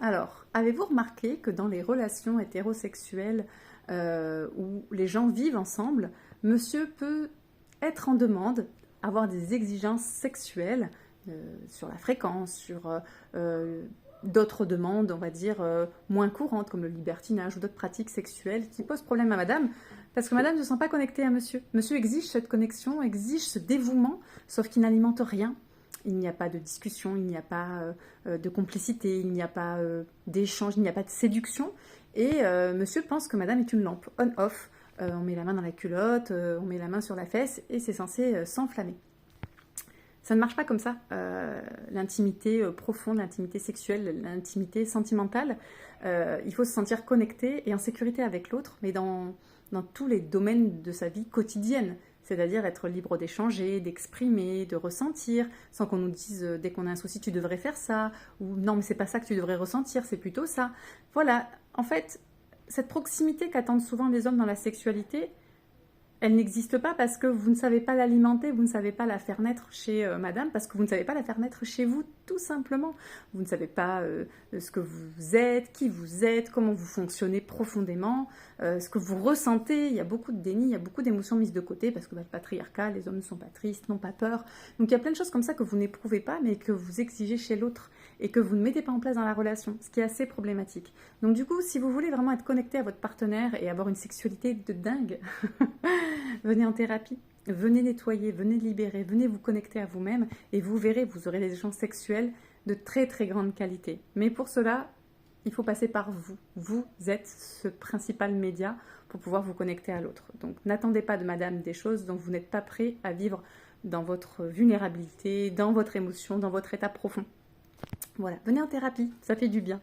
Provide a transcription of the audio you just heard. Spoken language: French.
Alors, avez-vous remarqué que dans les relations hétérosexuelles où les gens vivent ensemble, monsieur peut être en demande, avoir des exigences sexuelles sur la fréquence, sur d'autres demandes, on va dire, moins courantes, comme le libertinage ou d'autres pratiques sexuelles qui posent problème à madame, parce que madame ne se sent pas connectée à monsieur. Monsieur exige cette connexion, exige ce dévouement, sauf qu'il n'alimente rien. Il n'y a pas de discussion, il n'y a pas de complicité, il n'y a pas d'échange, il n'y a pas de séduction. Et monsieur pense que madame est une lampe, on-off. On met la main dans la culotte, on met la main sur la fesse et c'est censé s'enflammer. Ça ne marche pas comme ça. L'intimité profonde, l'intimité sexuelle, l'intimité sentimentale, il faut se sentir connecté et en sécurité avec l'autre, mais dans tous les domaines de sa vie quotidienne. C'est-à-dire être libre d'échanger, d'exprimer, de ressentir, sans qu'on nous dise dès qu'on a un souci, tu devrais faire ça, ou non, mais c'est pas ça que tu devrais ressentir, c'est plutôt ça. Voilà, en fait, cette proximité qu'attendent souvent les hommes dans la sexualité, elle n'existe pas parce que vous ne savez pas l'alimenter, vous ne savez pas la faire naître chez madame, parce que vous ne savez pas la faire naître chez vous, tout simplement. Vous ne savez pas ce que vous êtes, qui vous êtes, comment vous fonctionnez profondément, ce que vous ressentez. Il y a beaucoup de déni, il y a beaucoup d'émotions mises de côté, parce que le patriarcat, les hommes ne sont pas tristes, n'ont pas peur. Donc il y a plein de choses comme ça que vous n'éprouvez pas, mais que vous exigez chez l'autre, et que vous ne mettez pas en place dans la relation, ce qui est assez problématique. Donc du coup, si vous voulez vraiment être connecté à votre partenaire et avoir une sexualité de dingue, venez en thérapie, venez nettoyer, venez libérer, venez vous connecter à vous-même et vous verrez, vous aurez des échanges sexuels de très très grande qualité. Mais pour cela, il faut passer par vous. Vous êtes ce principal média pour pouvoir vous connecter à l'autre. Donc n'attendez pas de madame des choses dont vous n'êtes pas prêt à vivre dans votre vulnérabilité, dans votre émotion, dans votre état profond. Voilà, venez en thérapie, ça fait du bien.